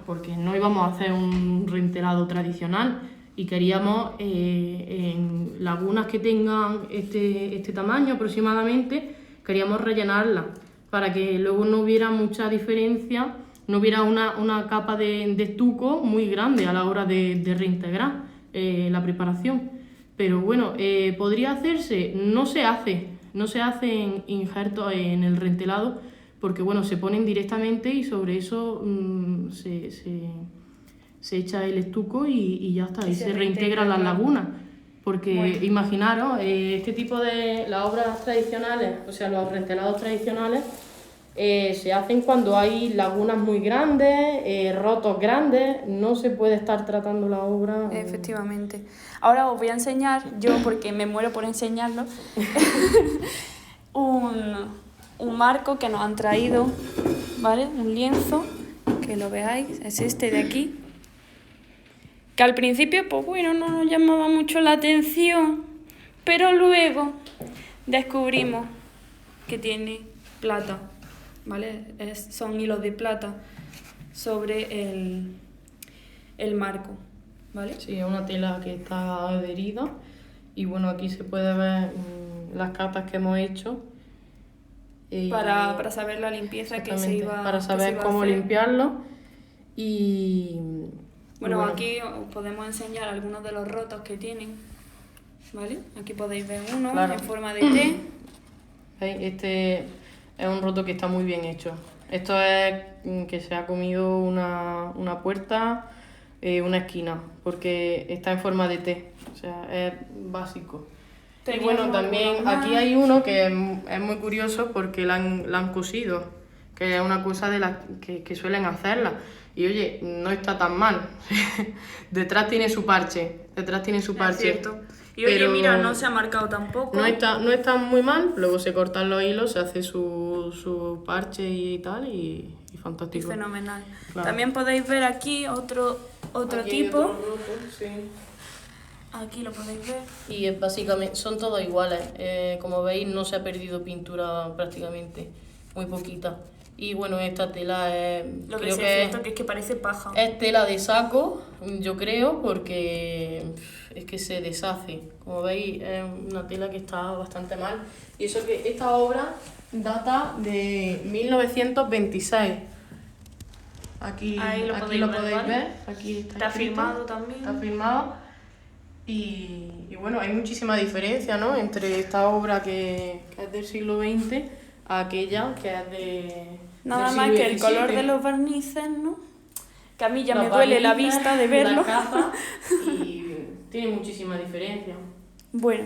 porque no íbamos a hacer un reentelado tradicional y queríamos en lagunas que tengan este tamaño aproximadamente, queríamos rellenarlas para que luego no hubiera mucha diferencia, no hubiera una capa de estuco muy grande a la hora de reintegrar la preparación. Pero bueno, podría hacerse, no se hacen injertos en el reentelado porque bueno, se ponen directamente y sobre eso se echa el estuco y ya está, y se reintegran las lagunas. Porque Bueno. imaginaros, este tipo de las obras tradicionales, o sea, los reentelados tradicionales, se hacen cuando hay lagunas muy grandes, rotos grandes, no se puede estar tratando la obra. Efectivamente. Ahora os voy a enseñar, yo porque me muero por enseñarlo, un marco que nos han traído, ¿vale? Un lienzo, que lo veáis, es este de aquí. Que al principio, pues bueno, no nos llamaba mucho la atención, pero luego descubrimos que tiene plata, ¿vale? Son hilos de plata sobre el marco, ¿vale? Sí, es una tela que está adherida y bueno, aquí se puede ver las capas que hemos hecho. Para saber la limpieza que se iba para saber que se iba a cómo hacer. limpiarlo y Bueno, aquí os podemos enseñar algunos de los rotos que tienen, ¿vale? Aquí podéis ver uno Claro. en forma de T. ¿Veis? Este es un roto que está muy bien hecho. Esto es que se ha comido una puerta, una esquina, porque está en forma de T, o sea, es básico. Y bueno, también aquí hay uno que es muy curioso porque la han cosido, que es una cosa de las que suelen hacerla. Y oye, no está tan mal. Detrás tiene su parche. Es cierto. Y Pero oye, mira, no se ha marcado tampoco. no está muy mal, luego se cortan los hilos, se hace su parche y tal, y Y fantástico. fenomenal. Claro. También podéis ver aquí otro Aquí hay tipo. otro roto, sí. Aquí lo podéis ver. Y básicamente son todos iguales. Como veis, no se ha perdido pintura prácticamente, muy poquita. Y bueno, esta tela es. Lo que creo sí que es cierto que es que parece paja. es tela de saco, yo creo, porque es que se deshace. Como veis, es una tela que está bastante mal. Y eso que esta obra data de 1926. Aquí Ahí lo aquí podéis lo ver, podéis ¿vale? ver. Aquí Está escrito. firmado también. Está firmado. Y bueno, hay muchísima diferencia, ¿no? Entre esta obra que es del siglo XX a aquella que es Nada del más siglo que el XVII. color de los barnices, ¿no? Que a mí ya Los me duele la barnices, vista de verlo. las capas, y tiene muchísima diferencia. Bueno,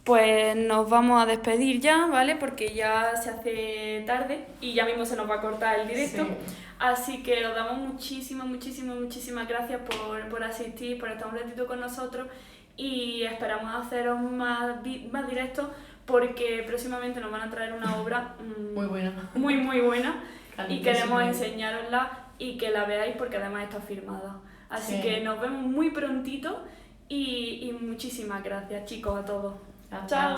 pues nos vamos a despedir ya, ¿vale? Porque ya se hace tarde y ya mismo se nos va a cortar el directo. Sí. Así que os damos muchísimas gracias por asistir, por estar un ratito con nosotros y esperamos haceros más directos porque próximamente nos van a traer una obra Muy buena. muy buena y Calentísima. queremos enseñarosla y que la veáis porque además está firmada. Así Sí. que nos vemos muy prontito y muchísimas gracias, chicos, a todos. Hasta Chao.